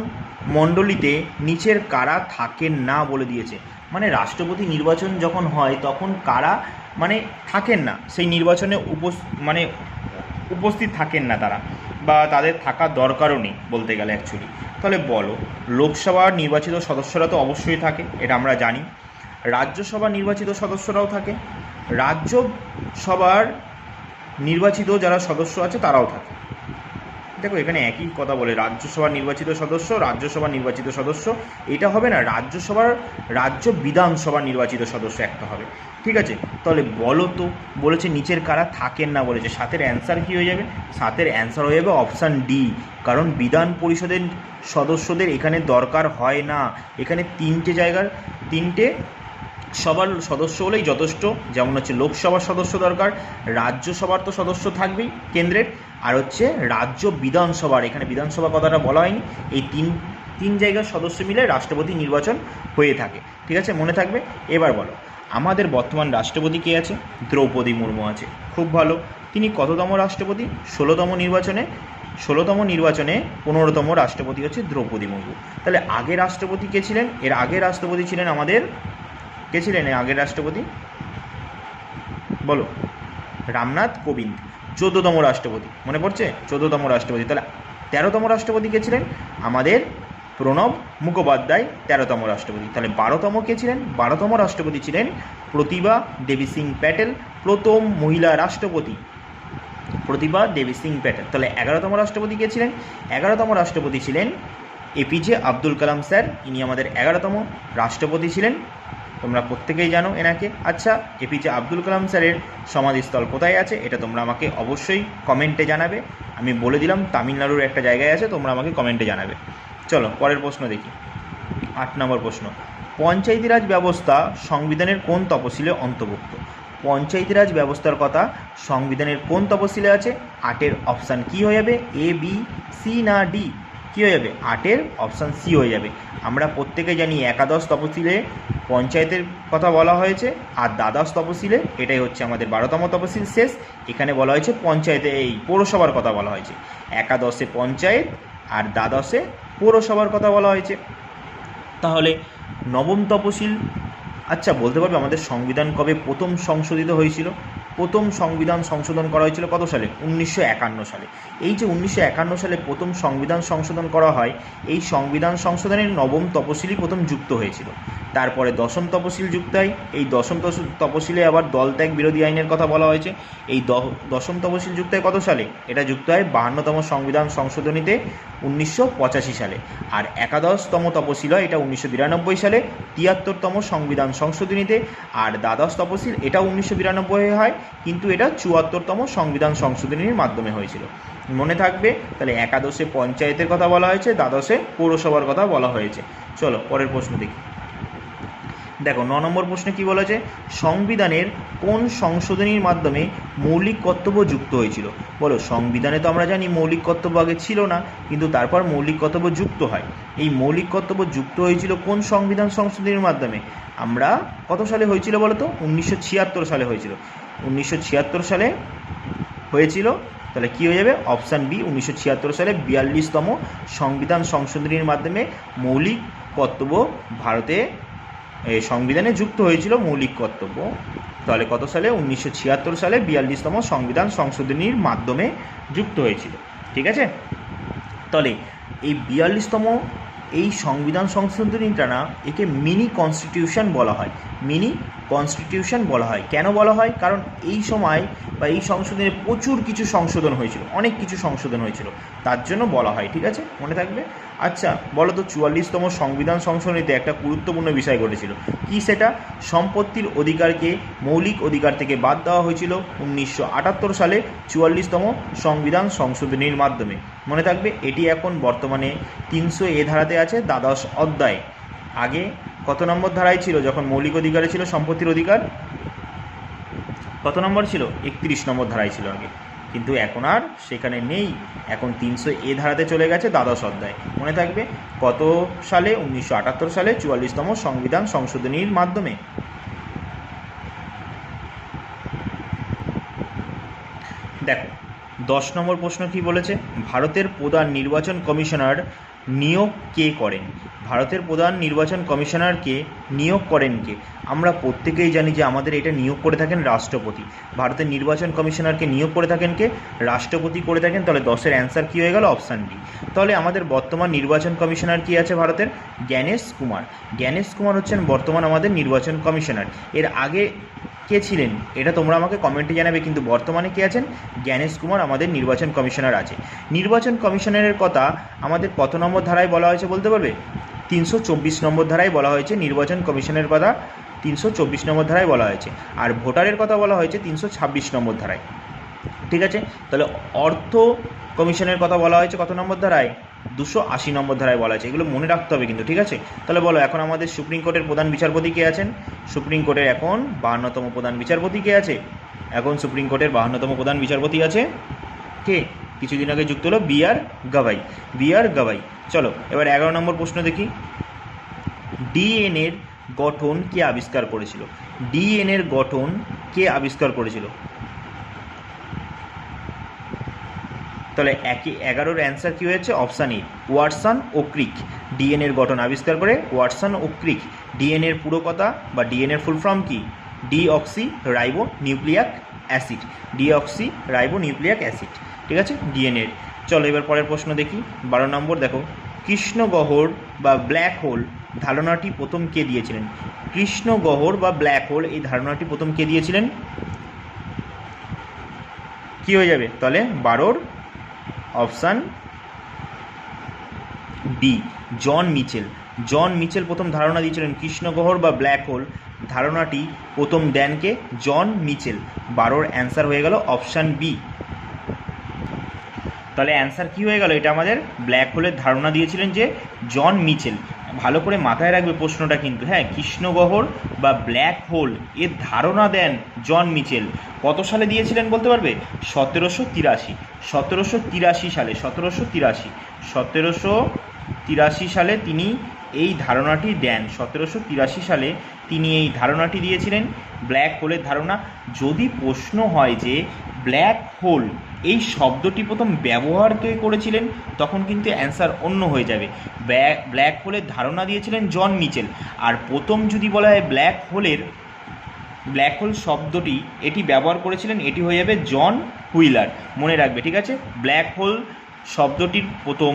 মণ্ডলীতে নিচের কারা থাকেন না বলে দিয়েছে। মানে রাষ্ট্রপতি নির্বাচন যখন হয় তখন কারা মানে থাকেন না, সেই নির্বাচনে উপস্থিত থাকেন না তারা, বা তাদের থাকার দরকারও নেই বলতে গেলে অ্যাকচুয়ালি। তাহলে বলো, লোকসভার নির্বাচিত সদস্যরা তো অবশ্যই থাকে, এটা আমরা জানি। রাজ্যসভার নির্বাচিত সদস্যরাও থাকে, রাজ্যসভার নির্বাচিত যারা সদস্য আছে তারাও থাকে। দেখো এখানে একই কথা বলে, রাজ্যসভার নির্বাচিত সদস্য, রাজ্যসভার নির্বাচিত সদস্য, এটা হবে না। রাজ্য বিধানসভার নির্বাচিত সদস্য একটা হবে। ঠিক আছে, তাহলে বলো তো, বলেছে নিচের কারা থাকেন না বলেছে, 7-এর অ্যান্সার কী হয়ে যাবে? 7-এর অ্যান্সার হয়ে যাবে অপশান ডি। কারণ বিধান পরিষদের সদস্যদের এখানে দরকার হয় না। এখানে তিনটে সবার সদস্য হলেই যথেষ্ট। যেমন হচ্ছে লোকসভার সদস্য দরকার, রাজ্যসভার তো সদস্য থাকবেই কেন্দ্রের, আর হচ্ছে রাজ্য বিধানসভার, এখানে বিধানসভা কথাটা বলা হয়নি, এই তিন জায়গার সদস্য মিলে রাষ্ট্রপতি নির্বাচন হয়ে থাকে। ঠিক আছে, মনে থাকবে। এবার বলো, আমাদের বর্তমান রাষ্ট্রপতি কে আছে? দ্রৌপদী মুর্মু আছে। খুব ভালো। তিনি কততম রাষ্ট্রপতি? 16তম নির্বাচনে 15তম রাষ্ট্রপতি হচ্ছে দ্রৌপদী মুর্মু। তাহলে আগে রাষ্ট্রপতি কে ছিলেন? এর আগের রাষ্ট্রপতি ছিলেন আমাদের, কে ছিলেন আগের রাষ্ট্রপতি? বলো। রামনাথ কোবিন্দ। 14তম রাষ্ট্রপতি, মনে পড়ছে? 14তম রাষ্ট্রপতি। তাহলে 13তম রাষ্ট্রপতি কে ছিলেন? আমাদের প্রণব মুখোপাধ্যায় 13তম রাষ্ট্রপতি। তাহলে 12তম কে ছিলেন? 12তম রাষ্ট্রপতি ছিলেন প্রতিভা দেবী সিং প্যাটেল, প্রথম মহিলা রাষ্ট্রপতি প্রতিভা দেবী সিং প্যাটেল। তাহলে 11তম রাষ্ট্রপতি কে ছিলেন? 11তম রাষ্ট্রপতি ছিলেন এপিজে আব্দুল কালাম স্যার। ইনি আমাদের 11তম রাষ্ট্রপতি ছিলেন। তোমরা প্রত্যেকেই জানো এনাকে। আচ্ছা, এপিজে আব্দুল কালাম স্যারের সমাধিস্থল কোথায় আছে এটা তোমরা আমাকে অবশ্যই কমেন্টে জানাবে। আমি বলে দিলাম তামিলনাড়ুর একটা জায়গায় আছে, তোমরা আমাকে কমেন্টে জানাবে। চলো পরের প্রশ্ন দেখি। 8 নম্বর প্রশ্ন, পঞ্চায়েতি রাজ ব্যবস্থা সংবিধানের কোন তফসিলে অন্তর্ভুক্ত? পঞ্চায়েতি রাজ ব্যবস্থার কথা সংবিধানের কোন তফসিলে আছে? 8-এর অপশান কী হয়ে যাবে? এ, বি, সি না ডি? কী হয়ে যাবে? 8-এর অপশান সি হয়ে যাবে। আমরা প্রত্যেকে জানি একাদশ তফসিলে পঞ্চায়েতের কথা বলা হয়েছে, আর দ্বাদশ তফসিলে, এটাই হচ্ছে আমাদের 12তম তফসিল শেষ, এখানে বলা হয়েছে পঞ্চায়েতে এই পৌরসভার কথা বলা হয়েছে। একাদশে পঞ্চায়েত আর দ্বাদশে পৌরসভার কথা বলা হয়েছে। তাহলে নবম তফসিল, আচ্ছা বলতে পারবে আমাদের সংবিধান কবে প্রথম সংশোধিত হয়েছিল? প্রথম সংবিধান সংশোধন করা হয়েছিল কত সালে? 1951 সালে। এই যে 1951 সালে প্রথম সংবিধান সংশোধন করা হয়, এই সংবিধান সংশোধনের নবম তফসিলই প্রথম যুক্ত হয়েছিল। তারপরে দশম তফসিল যুক্ত হয়। এই দশম তফসিলে আবার দলত্যাগ বিরোধী আইনের কথা বলা হয়েছে। এই দশম তফসিল যুক্ত হয় কত সালে? এটা যুক্ত হয় 52তম সংবিধান সংশোধনীতে 1985 সালে। আর একাদশতম তফসিল হয় এটা 1992 সালে 73তম সংবিধান সংশোধনীতে। আর দ্বাদশ তফসিল এটাও 1992 হয়, কিন্তু এটা 74তম সংবিধান সংশোধনীর মাধ্যমে হয়েছিল। মনে থাকবে। তাহলে একাদশে পঞ্চায়েতের কথা বলা হয়েছে, দ্বাদশে পৌরসভার কথা বলা হয়েছে। চলো পরের প্রশ্ন দেখি। দেখো 9 নম্বর প্রশ্নে কি বলেছে, সংবিধানের কোন সংশোধনীর মাধ্যমে মৌলিক কর্তব্য যুক্ত হয়েছিল? বলো, সংবিধানে তো আমরা জানি মৌলিক কর্তব্য আগে ছিল না, কিন্তু তারপর মৌলিক কর্তব্য যুক্ত হয়। এই মৌলিক কর্তব্য যুক্ত হয়েছিল কোন সংবিধান সংশোধনীর মাধ্যমে? আমরা কত সালে হয়েছিল বলো তো? 1976 সালে হয়েছিল। 1976 সালে হয়েছিল। তাহলে কী হয়ে যাবে? অপশান বি, 1976 সালে 42তম সংবিধান সংশোধনীর মাধ্যমে মৌলিক কর্তব্য ভারতে সংবিধানে যুক্ত হয়েছিল মৌলিক কর্তব্য। তাহলে কত সালে? 1976 সালে 42তম সংবিধান সংশোধনীর মাধ্যমে যুক্ত হয়েছিল। ঠিক আছে, তাহলে এই 42তম এই সংবিধান সংশোধনীটা না, একে মিনি কনস্টিটিউশন বলা হয়। মিনি কনস্টিটিউশন বলা হয়। কেন বলা হয়? কারণ এই সময় বা এই সংশোধনে প্রচুর কিছু সংশোধন হয়েছিল, অনেক কিছু সংশোধন হয়েছিল, তার জন্য বলা হয়। ঠিক আছে, মনে থাকবে। আচ্ছা বলো তো, 44তম সংবিধান সংশোধনীতে একটা গুরুত্বপূর্ণ বিষয় ঘটেছিল। কি সেটা? সম্পত্তির অধিকারকে মৌলিক অধিকার থেকে বাদ দেওয়া হয়েছিল 1978 সালে 44তম সংবিধান সংশোধনীর মাধ্যমে। মনে থাকবে, এটি এখন বর্তমানে 300 ধারাতে আছে, দ্বাদশ অধ্যায়। আগে কত নম্বর ধারায় ছিল যখন মৌলিক অধিকারে ছিল সম্পত্তির অধিকার? কত নম্বর ছিল? 31 নম্বর ধারায় ছিল আগে, কিন্তু এখন আর সেখানে নেই, এখন 300 ধারাতে চলে গেছে, দ্বাদশ অধ্যায়। মনে থাকবে কত সালে? 1978 সালে 44তম সংবিধান সংশোধনীর মাধ্যমে। দেখো 10 নম্বর প্রশ্ন কি বলেছে, ভারতের প্রধান নির্বাচন কমিশনার নিয়োগ কে করেন? ভারতের প্রধান নির্বাচন কমিশনারকে নিয়োগ করেন কে? আমরা প্রত্যেকেই জানি যে আমাদের এটা নিয়োগ করে থাকেন রাষ্ট্রপতি। ভারতের নির্বাচন কমিশনারকে নিয়োগ করে থাকেন কে? রাষ্ট্রপতি করে থাকেন। তাহলে 10-এর অ্যান্সার কী হয়ে গেল? Option D. তাহলে আমাদের বর্তমান নির্বাচন কমিশনার কি আছে ভারতের? জ্ঞানেশ কুমার। জ্ঞানেশ কুমার হচ্ছেন বর্তমান আমাদের নির্বাচন কমিশনার। এর আগে কে ছিলেন এটা তোমরা আমাকে কমেন্টে জানাবে, কিন্তু বর্তমানে কে আছেন? জ্ঞানেশ কুমার আমাদের নির্বাচন কমিশনার আছে। নির্বাচন কমিশনারের কথা আমাদের কত নম্বর ধারায় বলা হয়েছে বলতে পারবে? 324 নম্বর ধারায় বলা হয়েছে নির্বাচন কমিশনের কথা, 324 নম্বর ধারায় বলা হয়েছে। আর ভোটারের কথা বলা হয়েছে 326 নম্বর ধারায়। ঠিক আছে, তাহলে অর্থ কমিশনের কথা বলা হয়েছে কত নম্বর ধারায়? 280 নম্বর ধারায় বলা আছে। এগুলো মনে রাখতে হবে কিন্তু। ঠিক আছে, তাহলে বলো এখন আমাদের সুপ্রিম কোর্টের প্রধান বিচারপতি কে আছেন? সুপ্রিম কোর্টের এখন 52তম প্রধান বিচারপতি কে আছে? এখন সুপ্রিম কোর্টের 52তম প্রধান বিচারপতি আছে কে? কিছুদিন আগে যুক্ত হলো বি আর গাভাই। বি আর গাভাই। চলো এবার 11 নম্বর প্রশ্ন দেখি, ডিএনএর গঠন কে আবিষ্কার করেছিল? ডিএনএর গঠন কে আবিষ্কার করেছিল? তাহলে 11-এর অ্যান্সার কী হয়েছে? অপশান এ, ওয়াটসন ও ক্রিক। ডিএনএর গঠন আবিষ্কার করে ওয়াটসন ও ক্রিক। ডিএনএর পুরো কথা বা ডিএনএর ফুল ফর্ম কি? Deoxyribonucleic acid. Deoxyribonucleic acid. ঠিক আছে, ডিএনএর। চলো এবার পরের প্রশ্ন দেখি, 12 নম্বর। দেখো, কৃষ্ণগহ্বর বা ব্ল্যাক হোল ধারণাটি প্রথম কে দিয়েছিলেন? কৃষ্ণগহ্বর বা ব্ল্যাক হোল এই ধারণাটি প্রথম কে দিয়েছিলেন? কি হয়ে যাবে তাহলে? 12-র অপশান ডি, জন মিচেল। জন মিচেল প্রথম ধারণা দিয়েছিলেন কৃষ্ণগহ্বর বা ব্ল্যাক হোল ধারণাটি প্রথম দেন কে? জন মিচেল। 12-র অ্যান্সার হয়ে গেল অপশান বি। তাহলে অ্যান্সার কী হয়ে গেল? এটা আমাদের ব্ল্যাক হোলের ধারণা দিয়েছিলেন যে জন মিচেল। ভালো করে মাথায় রাখবে প্রশ্নটা কিন্তু, হ্যাঁ। কৃষ্ণগহ্বর বা ব্ল্যাক হোল এর ধারণা দেন জন মিচেল। কত সালে দিয়েছিলেন বলতে পারবে? 1783। 1783 সালে, 1783 সালে তিনি এই ধারণাটি দেন। 1783 সালে তিনি এই ধারণাটি দিয়েছিলেন, ব্ল্যাক হোলের ধারণা। যদি প্রশ্ন হয় যে ব্ল্যাক হোল এই শব্দটি প্রথম ব্যবহার কে করেছিলেন, তখন কিন্তু অ্যান্সার অন্য হয়ে যাবে। ব্ল্যাক হোলের ধারণা দিয়েছিলেন জন মিচেল। আর প্রথম যদি বলা হয় ব্ল্যাক হোল শব্দটি এটি ব্যবহার করেছিলেন, এটি হয়ে যাবে জন হুইলার। মনে রাখবে, ঠিক আছে। ব্ল্যাক হোল শব্দটির প্রথম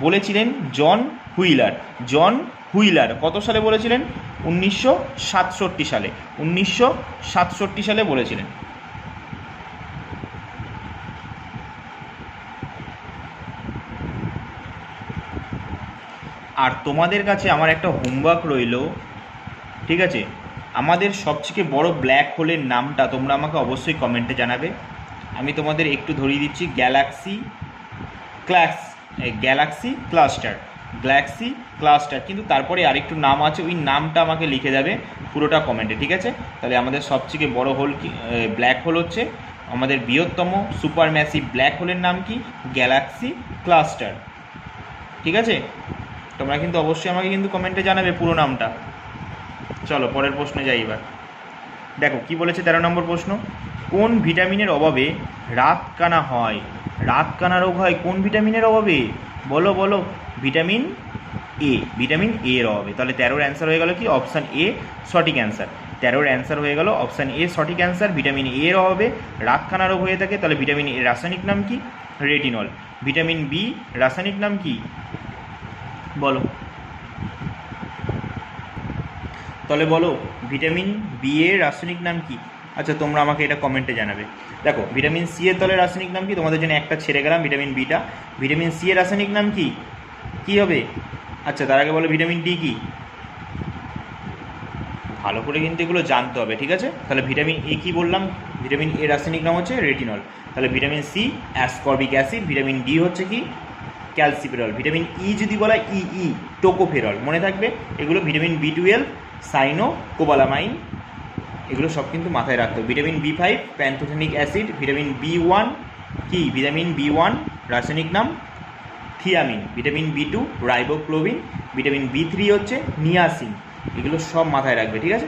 বলেছিলেন জন হুইলার। জন হুইলার কত সালে বলেছিলেন? 1967 সালে। 1967 সালে বলেছিলেন। আর তোমাদের কাছে আমার একটা হোমওয়ার্ক রইল, ঠিক আছে। আমাদের সবথেকে বড় ব্ল্যাক হোলের নামটা তোমরা আমাকে অবশ্যই কমেন্টে জানাবে। আমি তোমাদের একটু ধরিয়ে দিচ্ছি, গ্যালাক্সি ক্লাস্টার। গ্যালাক্সি ক্লাস্টার, কিন্তু তারপরে আরেকটু নাম আছে, ওই নামটা আমাকে লিখে যাবে পুরোটা কমেন্টে, ঠিক আছে? তাহলে আমাদের সবথেকে বড় হোল কি, ব্ল্যাক হোল হচ্ছে আমাদের বৃহত্তম সুপার ম্যাসিভ ব্ল্যাক হোলের নাম কি? গ্যালাক্সি ক্লাস্টার, ঠিক আছে? তোমরা কিন্তু অবশ্যই আমাকে কিন্তু কমেন্টে জানাবে পুরো নামটা। চলো পরের প্রশ্নে যাই এবার। দেখো কি বলেছে 13 নম্বর প্রশ্ন, কোন ভিটামিনের অভাবে রাতকানা হয়? রাতকানা রোগ হয় কোন ভিটামিনের অভাবে? বলো বলো। ভিটামিন এ, ভিটামিন এ এর অভাবে। তাহলে 13-র অ্যান্সার হয়ে গেল কি? অপশান এ সঠিক অ্যান্সার। 13-র অ্যান্সার হয়ে গেল অপশান এ সঠিক অ্যান্সার। ভিটামিন এ এর অভাবে রাতকানা রোগ হয়ে থাকে। তাহলে ভিটামিন এর রাসায়নিক নাম কি? রেটিনল। ভিটামিন বি রাসায়নিক নাম কি? বলো। তাহলে বলো ভিটামিন বি এর রাসায়নিক নাম কি? আচ্ছা তোমরা আমাকে এটা কমেন্টে জানাবে। দেখো ভিটামিন সি এর তাহলে রাসায়নিক নাম কি? তোমাদের জন্য একটা ছেড়ে গেলাম, ভিটামিন বিটা। ভিটামিন সি এর রাসায়নিক নাম কি? কি হবে? আচ্ছা তার আগে বলো ভিটামিন ডি কি? ভালো করে কিন্তু এগুলো জানতে হবে, ঠিক আছে? তাহলে ভিটামিন এ কি বললাম? ভিটামিন এর রাসায়নিক নাম হচ্ছে রেটিনল। তাহলে vitamin C ascorbic acid. Vitamin D হচ্ছে কি? ক্যালসিফেরল। ভিটামিন ই যদি বলা টোকোফেরল, মনে থাকবে এগুলো। ভিটামিন বি12 সাইনোকোবালামাইন, এগুলো সব কিন্তু মাথায় রাখতে হবে। Vitamin B five pantothenic acid. Vitamin B one কি? ভিটামিন বি1 রাসায়নিক নাম thiamine. Vitamin B two riboflavin. Vitamin বি3 হচ্ছে নিয়াসিন। এগুলো সব মাথায় রাখবে, ঠিক আছে?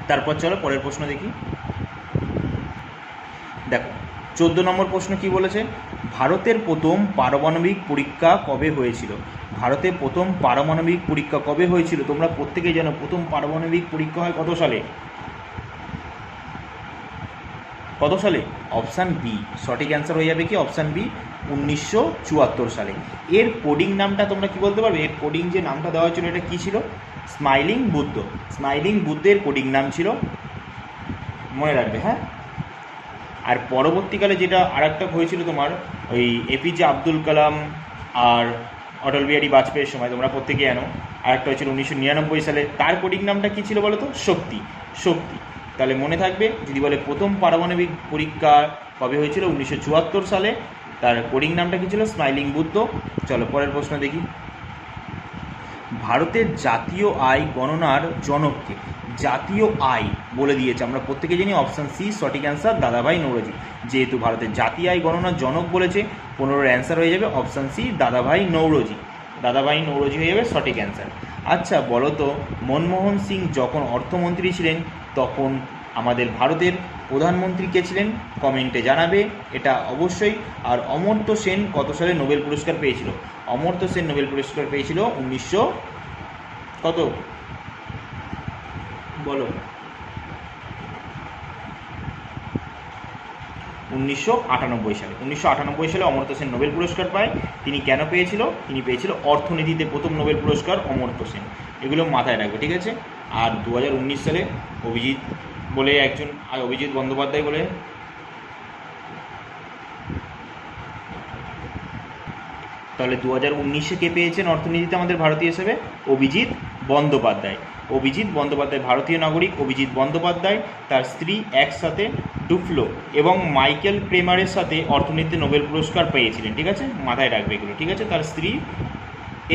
তারপর চলো পরের প্রশ্ন দেখি। দেখো 14 নম্বর প্রশ্ন কি বলেছে, ভারতের প্রথম পারমাণবিক পরীক্ষা কবে হয়েছিল? ভারতে প্রথম পারমাণবিক পরীক্ষা কবে হয়েছিল? তোমরা প্রত্যেকেই জানো প্রথম পারমাণবিক পরীক্ষা হয় কত সালে? কত সালে? অপশান বি সঠিক অ্যান্সার হয়ে যাবে কি? অপশান বি 1974 সালে। এর কোডিং নামটা তোমরা কি বলতে পারবে? এর কোডিং যে নামটা দেওয়া হয়েছিল এটা কী ছিল? স্মাইলিং বুদ্ধ। স্মাইলিং বুদ্ধের কোডিং নাম ছিল, মনে রাখবে, হ্যাঁ। আর পরবর্তীকালে যেটা আরেকটা হয়েছিল তোমার, ওই এপিজে আব্দুল কালাম আর অটল বিহারী বাজপেয়ীর সময়, তোমরা প্রত্যেকে জানো। আরেকটা হয়েছিল 1999 সালে, তার কোডিং নামটা কী ছিল বলো তো? শক্তি। শক্তি। তাহলে মনে থাকবে যদি বলে প্রথম পারমাণবিক পরীক্ষা কবে হয়েছিল? 1974 সালে। তার কোডিং নামটা কী ছিল? স্মাইলিং বুদ্ধ। চলো পরের প্রশ্ন দেখি। ভারতের জাতীয় আয় গণনার জনককে? জাতীয় আয় বলে দিয়েছে, আমরা প্রত্যেকে জানি অপশান সি সঠিক অ্যান্সার, দাদাভাই নৌরোজি। যেহেতু ভারতের জাতীয় আয় গণনার জনক বলেছে, 15-র অ্যান্সার হয়ে যাবে অপশান সি দাদাভাই নৌরোজি। দাদাভাই নৌরোজি হয়ে যাবে সঠিক অ্যান্সার। আচ্ছা বলো তো, মনমোহন সিং যখন অর্থমন্ত্রী ছিলেন তখন আমাদের ভারতের প্রধানমন্ত্রী কে ছিলেন? কমেন্টে জানাবে এটা অবশ্যই। আর অমর্ত্য সেন কত সালে নোবেল পুরস্কার পেয়েছিল? অমর্ত্য সেন নোবেল পুরস্কার পেয়েছিল 1900 কত? বলো। 1998 সালে। 1998 সালে অমর্ত্য সেন নোবেল পুরস্কার পায়। তিনি কেন পেয়েছিল? তিনি পেয়েছিল অর্থনীতিতে প্রথম নোবেল পুরস্কার, অমর্ত্য সেন। এগুলো মাথায় রাখবে, ঠিক আছে? আর 2019 সালে অভিজিৎ বলে একজন, আর অভিজিৎ বন্দ্যোপাধ্যায় বলে, তাহলে 2019-এ কে পেয়েছেন অর্থনীতিতে আমাদের ভারতীয় হিসেবে? অভিজিৎ বন্দ্যোপাধ্যায়। অভিজিৎ বন্দ্যোপাধ্যায় ভারতীয় নাগরিক। অভিজিৎ বন্দ্যোপাধ্যায়, তার স্ত্রী একসাথে ডুফ্লো এবং মাইকেল ক্রেমারের সাথে অর্থনীতিতে নোবেল পুরস্কার পেয়েছিলেন, ঠিক আছে? মাথায় রাখবে এগুলো, ঠিক আছে? তার স্ত্রী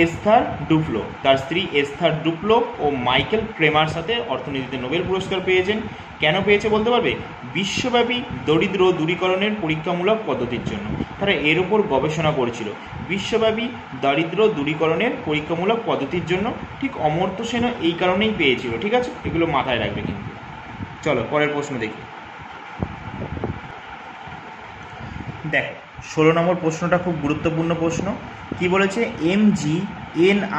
এস্থার ডুফ্লো, তার স্ত্রী এস্থার ডুফ্লো ও মাইকেল ক্রেমার সাথে অর্থনীতিতে নোবেল পুরস্কার পেয়েছেন। কেন পেয়েছে বলতে পারবে? বিশ্বব্যাপী দরিদ্র দূরীকরণের পরীক্ষামূলক পদ্ধতির জন্য। তারা এর ওপর গবেষণা করছিল, বিশ্বব্যাপী দারিদ্র দূরীকরণের পরীক্ষামূলক পদ্ধতির জন্য। ঠিক অমর্ত্য সেনও এই কারণেই পেয়েছিল, ঠিক আছে? এগুলো মাথায় রাখবে কিন্তু। চলো পরের প্রশ্ন দেখি। দেখো 16 নম্বর প্রশ্নটা খুব গুরুত্বপূর্ণ প্রশ্ন। কি বলেছে? MGNREGA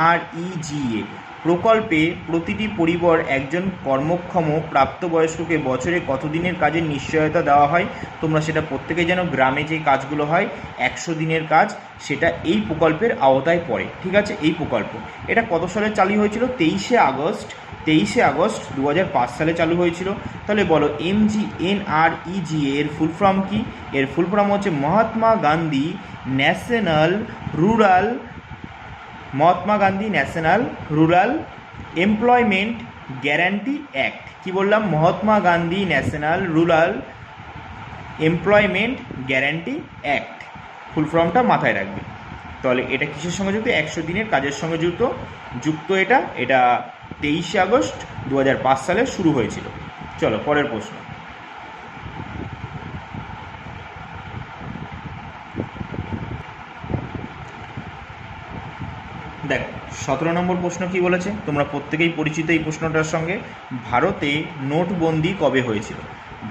প্রকল্পে প্রতিটি পরিবার একজন কর্মক্ষম প্রাপ্তবয়স্ককে বছরে কত দিনের কাজের নিশ্চয়তা দেওয়া হয়? তোমরা সেটা প্রত্যেকেই জানো, গ্রামে যে কাজগুলো হয় 100 দিনের কাজ, সেটা এই প্রকল্পের আওতায় পড়ে, ঠিক আছে? এই প্রকল্প এটা কত সালে চালু হয়েছিল? 23শে আগস্ট 2005 সালে চালু হয়েছিল। তাহলে বলো MGNREGA এর ফুল ফর্ম কি? এর ফুল ফর্ম হচ্ছে Mahatma Gandhi national rural employment guarantee act. কি বললাম? Mahatma Gandhi national rural employment guarantee act. Full ফর্মটা মাথায় রাখবে। তাহলে এটা কিসের সঙ্গে যুক্ত? 100 দিনের কাজের সঙ্গে যুক্ত এটা 23শে আগস্ট 2005 সালে শুরু হয়েছিল। চলো পরের প্রশ্ন। দেখো 17 নম্বর প্রশ্ন কি বলেছে, তোমরা প্রত্যেকেই পরিচিত এই প্রশ্নটার সঙ্গে। ভারতে নোটবন্দি কবে হয়েছিল?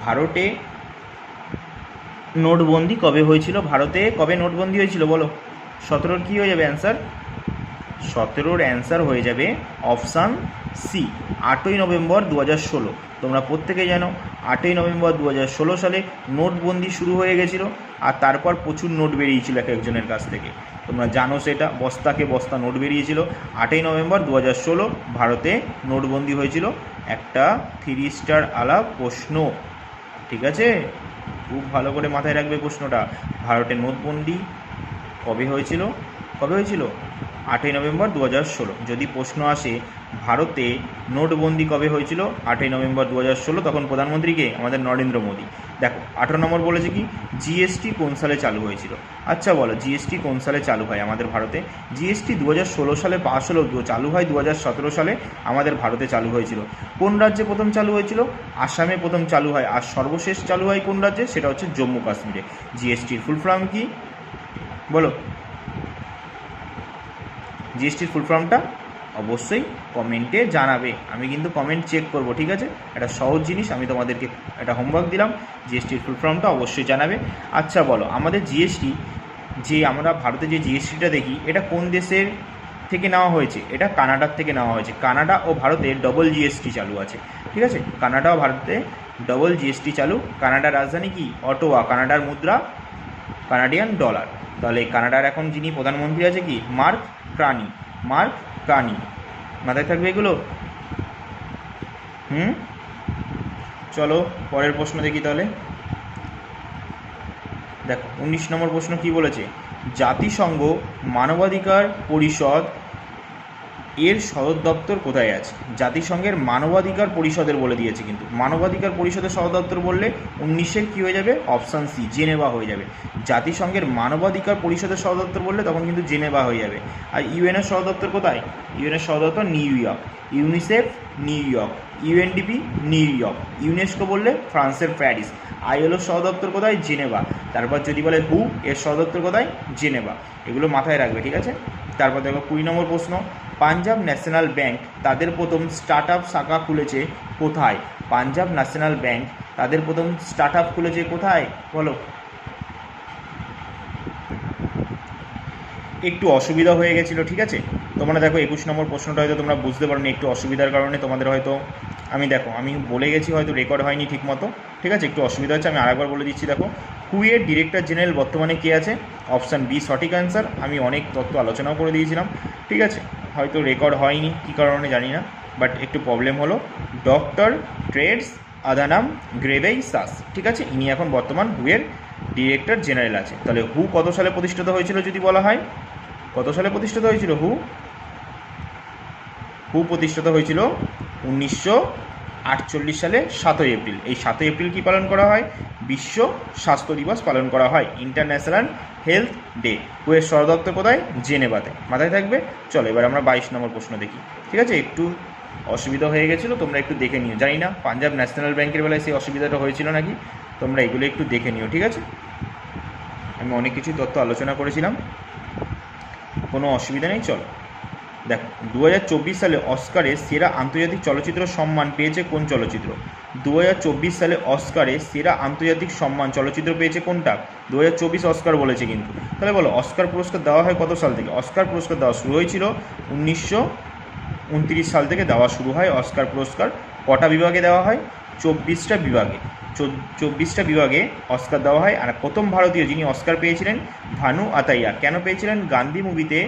ভারতে নোটবন্দি কবে হয়েছিল? ভারতে কবে নোটবন্দি হয়েছিল বলো? 17 কি হয়ে যাবে অ্যান্সার? 17 অ্যান্সার হয়ে যাবে অপশান সি, 8ই নভেম্বর 2016। তোমরা প্রত্যেকেই জানো 8ই নভেম্বর 2016 সালে নোটবন্দি শুরু হয়ে গেছিলো, আর তারপর প্রচুর নোট বেরিয়েছিল এক একজনের কাছ থেকে। তোমরা জানো সেটা, বস্তাকে বস্তা নোট বেরিয়েছিল। 8ই নভেম্বর 2016 ভারতে নোটবন্দি হয়েছিল। একটা 3 স্টার আলা প্রশ্ন, ঠিক আছে? খুব ভালো করে মাথায় রাখবে প্রশ্নটা। ভারতের নোটবন্দি কবে হয়েছিল? 8ই নভেম্বর 2016। যদি প্রশ্ন আসে ভারতে নোটবন্দি কবে হয়েছিল 8ই নভেম্বর 2016, তখন প্রধানমন্ত্রী কে? আমাদের নরেন্দ্র মোদী। দেখো 18 নম্বর বলেছে কি, জিএসটি কোন সালে চালু হয়েছিল? আচ্ছা বলো, জিএসটি কোন সালে চালু হয় আমাদের ভারতে? জিএসটি 2016 সালে পাস হলেও চালু হয় 2017 সালে আমাদের ভারতে চালু হয়েছিল। কোন রাজ্যে প্রথম চালু হয়েছিল? আসামে প্রথম চালু হয়। আর সর্বশেষ চালু হয় কোন রাজ্যে? সেটা হচ্ছে জম্মু কাশ্মীরে। জিএসটির ফুল ফর্ম কি বলো? জিএসটির ফুল ফর্মটা অবশ্যই কমেন্টে জানাবে, আমি কিন্তু কমেন্ট চেক করব, ঠিক আছে? একটা সহজ জিনিস, আমি তোমাদেরকে একটা হোমওয়ার্ক দিলাম, জিএসটির ফুল ফর্মটা অবশ্যই জানাবে। আচ্ছা বলো, আমাদের জিএসটি, যে আমরা ভারতে যে জিএসটিটা দেখি, এটা কোন দেশের থেকে নেওয়া হয়েছে? এটা কানাডার থেকে নেওয়া হয়েছে। কানাডা ও ভারতে ডবল জিএসটি চালু আছে, ঠিক আছে? কানাডা ও ভারতে ডবল জিএসটি চালু। কানাডার রাজধানী কি? অটোয়া। কানাডার মুদ্রা কানাডিয়ান ডলার। তাহলে কানাডার এখন যিনি প্রধানমন্ত্রী আছে কি? Mark Carney. মাথায় থাকবে এগুলো। চলো পরের প্রশ্ন দেখি তাহলে। দেখো 19 নম্বর প্রশ্ন কি বলেছে, জাতিসংঘ মানবাধিকার পরিষদ এর সদর দপ্তর কোথায় আছে? জাতিসংঘের মানবাধিকার পরিষদের বলে দিয়েছে, কিন্তু মানবাধিকার পরিষদের সদর দপ্তর বললে 19-এর কী হয়ে যাবে? অপশান সি, জেনেভা হয়ে যাবে। জাতিসংঘের মানবাধিকার পরিষদের সদর দপ্তর বললে তখন কিন্তু জেনেভা হয়ে যাবে। আর ইউএনের সদর দপ্তর কোথায়? ইউএনের সদর দপ্তর new York. UNICEF new York. UNDP new York. UNESCO বললে ফ্রান্সের প্যারিস। আইএলওর সদর দপ্তর কোথায়? জেনেভা। তারপর যদি বলে হু, এর সদর দপ্তর কোথায়? জেনেভা। এগুলো মাথায় রাখবে, ঠিক আছে? তারপর দেখো 20 নম্বর প্রশ্ন, পাঞ্জাব ন্যাশনাল ব্যাংক তাদের প্রথম স্টার্ট আপ শাখা খুলেছে কোথায়? পাঞ্জাব ন্যাশনাল ব্যাংক তাদের প্রথম স্টার্ট আপ খুলেছে কোথায় বলো? একটু অসুবিধা হয়ে গেছিলো, ঠিক আছে? তোমরা দেখো 21 নম্বর প্রশ্নটা হয়তো তোমরা বুঝতে পারোনি, একটু অসুবিধার কারণে তোমাদের হয়তো আমি বলে গেছি, হয়তো রেকর্ড হয়নি ঠিক মতো, ঠিক আছে? একটু অসুবিধা হচ্ছে, আমি আরেকবার বলে দিচ্ছি। দেখো হুয়ের ডিরেক্টর জেনারেল বর্তমানে কে আছে? অপশান বি সঠিক অ্যান্সার। আমি অনেক তথ্য আলোচনাও করে দিয়েছিলাম, ঠিক আছে? হয়তো রেকর্ড হয়নি কী কারণে জানি না, বাট একটু প্রবলেম হলো। ডক্টর ট্রেডস আদানাম গ্রেভেইসাস, ঠিক আছে? ইনি এখন বর্তমান হুয়ের ডিরেক্টর জেনারেল আছে। তাহলে হু কত সালে প্রতিষ্ঠিত হয়েছিল যদি বলা হয়? কত সালে প্রতিষ্ঠিত হয়েছিল হু? প্রতিষ্ঠিত হয়েছিল 1948 সালে 7ই এপ্রিল। এই 7ই এপ্রিল কি পালন করা হয়? বিশ্ব স্বাস্থ্য দিবস পালন করা হয়, ইন্টারন্যাশনাল হেলথ ডে। হুয়ের সদর দপ্তর কোথায়? জেনেভাতে। মাথায় থাকবে। চলো এবার আমরা 22 নম্বর প্রশ্ন দেখি, ঠিক আছে? একটু অসুবিধা হয়ে গেছিলো, তোমরা একটু দেখে নিও। জানি না পাঞ্জাব ন্যাশনাল ব্যাংকের বেলায় সেই অসুবিধাটা হয়েছিল নাকি, তোমরা এগুলো একটু দেখে নিও, ঠিক আছে? আমি অনেক কিছু তথ্য আলোচনা করেছিলাম, কোনো অসুবিধা নেই। চলো দেখো 2024 সালে অস্কারে সেরা আন্তর্জাতিক চলচ্চিত্র সম্মান পেয়েছে কোন চলচ্চিত্র? 2024 সালে অস্কারে সেরা আন্তর্জাতিক সম্মান চলচ্চিত্র পেয়েছে কোনটা? 2024 অস্কার বলেছে কিন্তু। তাহলে বলো অস্কার পুরস্কার দেওয়া হয় কত সাল থেকে? অস্কার পুরস্কার দেওয়া শুরু হয়েছিল 1929 সাল থেকে দেওয়া শুরু হয় অস্কার পুরস্কার। কটা বিভাগে দেওয়া হয়? 24টা বিভাগে। 24টা বিভাগে অস্কার দেওয়া হয়। আর প্রথম ভারতীয় যিনি অস্কার পেয়েছিলেন ভানু আতাইয়া। কেন পেয়েছিলেন? গান্ধী মুভিতে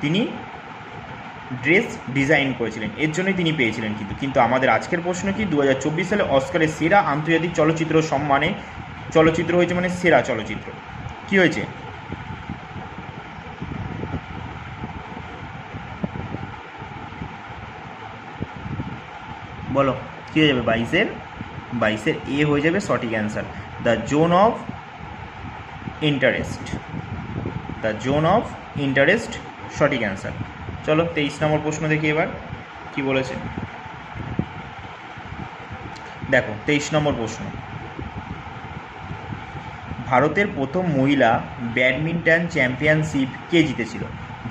তিনি ড্রেস ডিজাইন করেছিলেন, এর জন্যই তিনি পেয়েছিলেন। কিন্তু আমাদের আজকের প্রশ্ন কি, 2024 সালে অস্কারের সেরা আন্তর্জাতিক চলচ্চিত্র সম্মানে চলচ্চিত্র হয়েছে, মানে সেরা চলচ্চিত্র কি হয়েছে? বলো কী হয়ে যাবে? 22-এর এ হয়ে যাবে সঠিক answer, the zone of interest. The zone of interest সঠিক অ্যান্সার। চলো 23 নম্বর প্রশ্ন দেখি এবার কি বলেছে। দেখো 23 নম্বর প্রশ্ন, ভারতের প্রথম মহিলা ব্যাডমিন্টন চ্যাম্পিয়নশিপ কে জিতেছিল?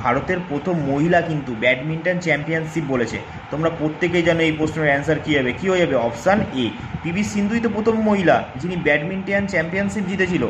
ভারতের প্রথম মহিলা কিন্তু ব্যাডমিন্টন চ্যাম্পিয়নশিপ বলেছে। তোমরা প্রত্যেকেই জানো এই প্রশ্নের অ্যান্সার কী হবে, কী হয়ে যাবে? অপশান এ, পিভি সিন্ধুই তো প্রথম মহিলা যিনি ব্যাডমিন্টন চ্যাম্পিয়নশিপ জিতেছিল।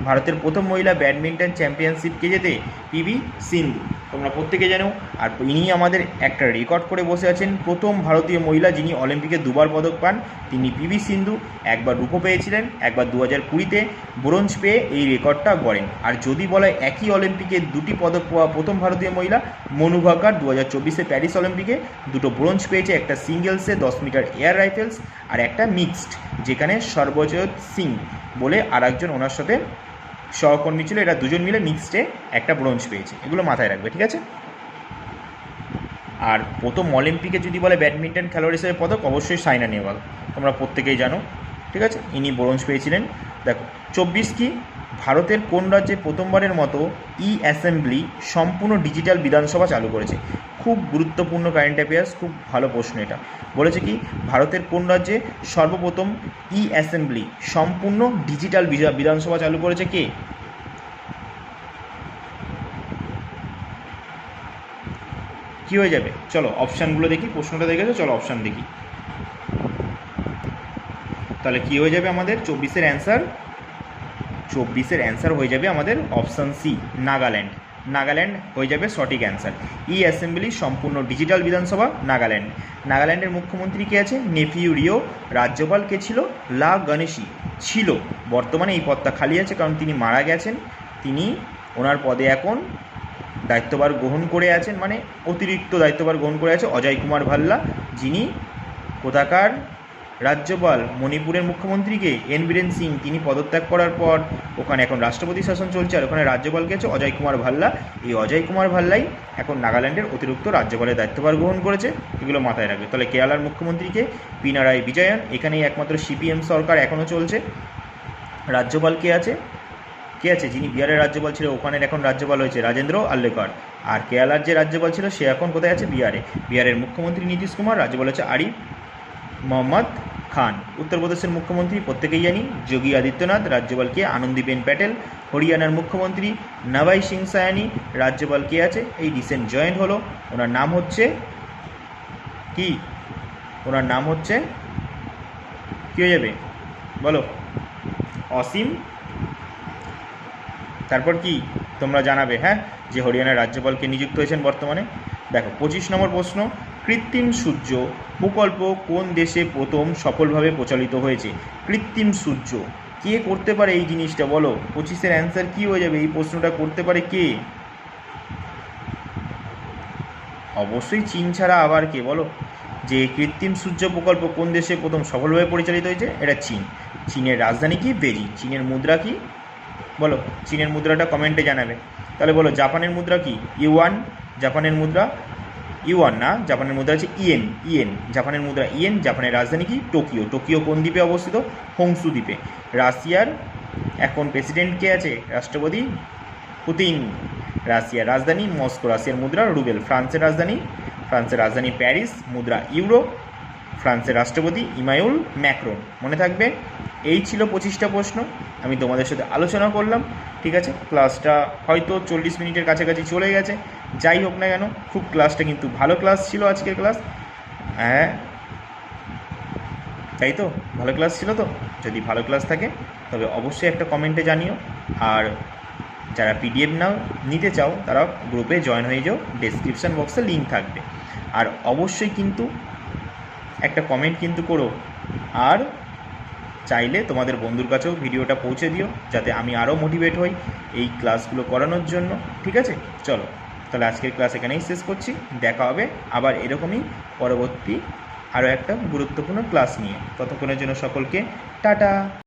ভারতের প্রথম মহিলা ব্যাডমিন্টন চ্যাম্পিয়নশিপ কে জেতে? পিভি সিন্ধু, তোমরা প্রত্যেকে জানো। আর ইনি আমাদের একটা রেকর্ড করে বসে আছেন, প্রথম ভারতীয় মহিলা যিনি অলিম্পিকে দুবার পদক পান তিনি পিভি সিন্ধু। একবার রূপো পেয়েছিলেন, একবার 2020-তে ব্রোঞ্জ পেয়ে এই রেকর্ডটা গড়েন। আর যদি বলা হয় একই অলিম্পিকে দুটি পদক পাওয়া প্রথম ভারতীয় মহিলা, মনু ভাকার 2024-এ প্যারিস অলিম্পিকে দুটো ব্রোঞ্জ পেয়েছে, একটা সিঙ্গেলসে 10 মিটার এয়ার রাইফেলস আর একটা মিক্সড, যেখানে সর্বজয়ৎ সিং বলে আর একজন ওনার সাথে সহকর্মী ছিল, এরা দুজন মিলে মিক্সডে একটা ব্রোঞ্জ পেয়েছে। এগুলো মাথায় রাখবে, ঠিক আছে? আর প্রথম অলিম্পিকে যদি বলে ব্যাডমিন্টন খেলোয়াড় হিসেবে পদক, অবশ্যই সাইনা নেহওয়াল, তোমরা প্রত্যেকেই জানো, ঠিক আছে? ইনি ব্রোঞ্জ পেয়েছিলেন। দেখো 24 কি, ভারতের কোন রাজ্যে প্রথমবারের মতো অ্যাসেম্বলি সম্পূর্ণ ডিজিটাল বিধানসভা চালু করেছে? খুব গুরুত্বপূর্ণ কারেন্ট অ্যাফেয়ার্স, খুব ভালো প্রশ্ন এটা। বলেছে কি, ভারতের কোন রাজ্যে সর্বপ্রথম অ্যাসেম্বলি সম্পূর্ণ ডিজিটাল বিধানসভা চালু করেছে? কে? কী হয়ে যাবে? চলো অপশানগুলো দেখি, প্রশ্নটা দেখেছো, চলো অপশান দেখি। তাহলে কী হয়ে যাবে আমাদের 24-এর অ্যান্সার? 24-এর অ্যান্সার হয়ে যাবে আমাদের অপশান সি, নাগাল্যান্ড। নাগাল্যান্ড হয়ে যাবে সঠিক অ্যান্সার। অ্যাসেম্বলি সম্পূর্ণ ডিজিটাল বিধানসভা, নাগাল্যান্ড। নাগাল্যান্ডের মুখ্যমন্ত্রী কে আছে? নেফিউ রিও। রাজ্যপাল কে ছিল? লা গণেশী ছিল। বর্তমানে এই পদটা খালি আছে কারণ তিনি মারা গেছেন। তিনি ওনার পদে এখন দায়িত্বভার গ্রহণ করে আছেন, মানে অতিরিক্ত দায়িত্বভার গ্রহণ করে আছে অজয় কুমার ভাল্লা, যিনি কোথাকার রাজ্যপাল মণিপুরের মুখ্যমন্ত্রীকে এন বীরেন সিং, তিনি পদত্যাগ করার পর ওখানে এখন রাষ্ট্রপতি শাসন চলছে, আর ওখানে রাজ্যপালকে আছে অজয় কুমার ভাল্লা। এই অজয় কুমার ভাল্লাই এখন নাগাল্যান্ডের অতিরিক্ত রাজ্যপালের দায়িত্বভার গ্রহণ করেছে। এগুলো মাথায় রাখবে। তাহলে কেরালার মুখ্যমন্ত্রীকে পিনারাই বিজয়ন, এখানেই একমাত্র সিপিএম সরকার এখনও চলছে। রাজ্যপাল কে আছে? কে আছে? যিনি বিহারের রাজ্যপাল ছিল, ওখানের এখন রাজ্যপাল হয়েছে রাজেন্দ্র আর্লেকর। আর কেরালার যে রাজ্যপাল ছিল সে এখন কোথায় আছে? বিহারে। বিহারের মুখ্যমন্ত্রী নীতিশ কুমার, রাজ্যপাল হচ্ছে আরিফ মোহাম্মদ খান। উত্তরপ্রদেশের মুখ্যমন্ত্রী প্রত্যেকেই জানি যোগী আদিত্যনাথ, রাজ্যপালকে আনন্দীবেন প্যাটেল। হরিয়ানার মুখ্যমন্ত্রী নবাই সিং সায়ানি, রাজ্যপাল কে আছে? এই রিসেন্ট জয়েন্ট হলো, ওনার নাম হচ্ছে কি? ওনার নাম হচ্ছে কী হয়ে যাবে বলো? অসীম। তারপর কি তোমরা জানাবে, হ্যাঁ, যে হরিয়ানার রাজ্যপালকে নিযুক্ত হয়েছেন বর্তমানে। দেখো 25 নম্বর প্রশ্ন, কৃত্রিম সূর্য প্রকল্প কোন দেশে প্রথম সফলভাবে প্রচালিত হয়েছে? কৃত্রিম সূর্য কে করতে পারে এই জিনিসটা বলো? 25-এর অ্যান্সার কী হয়ে যাবে? এই প্রশ্নটা করতে পারে কে? অবশ্যই চীন ছাড়া আবার কে বলো? যে কৃত্রিম সূর্য প্রকল্প কোন দেশে প্রথম সফলভাবে পরিচালিত হয়েছে? এটা চীন। চীনের রাজধানী কি? বেজিং। চীনের মুদ্রা কি বলো? চীনের মুদ্রাটা কমেন্টে জানাবে। তাহলে বলো জাপানের মুদ্রা কি? ইউয়ান। জাপানের মুদ্রা ইউয়ান না, জাপানের মুদ্রা হচ্ছে ইয়েন। ইয়েন, জাপানের মুদ্রা ইয়েন। জাপানের রাজধানী কি? টোকিও। টোকিও কোন দ্বীপে অবস্থিত? হোংসু দ্বীপে। রাশিয়ার এখন প্রেসিডেন্ট কে আছে? রাষ্ট্রপতি পুতিন। রাশিয়ার রাজধানী মস্কো। রাশিয়ার মুদ্রা রুবেল। ফ্রান্সের রাজধানী প্যারিস, মুদ্রা ইউরো। ফ্রান্সের রাষ্ট্রপতি ইমানুয়েল ম্যাক্রন। মনে থাকবে। এই ছিল 25টা প্রশ্ন আমি তোমাদের সাথে আলোচনা করলাম, ঠিক আছে? ক্লাসটা হয়তো 40 মিনিটের কাছাকাছি চলে গেছে। যাই হোক না কেন, খুব ক্লাসটা কিন্তু ভালো ক্লাস ছিল আজকের ক্লাস। হ্যাঁ, তাই তো, ভালো ক্লাস ছিল তো? যদি ভালো ক্লাস থাকে তবে অবশ্যই একটা কমেন্টে জানিও। আর যারা পিডিএফ নিতে চাও তারা গ্রুপে জয়েন হয়ে যাও, ডেসক্রিপশান বক্সে লিঙ্ক থাকবে। আর অবশ্যই কিন্তু একটা কমেন্ট কিন্তু করো, আর চাইলে তোমাদের বন্ধুর কাছেও ভিডিওটা পৌঁছে দিও, যাতে আমি আরও মোটিভেট হই এই ক্লাসগুলো করানোর জন্য, ঠিক আছে? চলো তাহলে আজকের ক্লাস এখানেই শেষ করছি। দেখা হবে আবার এরকমই পরবর্তী আরও একটা গুরুত্বপূর্ণ ক্লাস নিয়ে। ততক্ষণের জন্য সকলকে টাটা।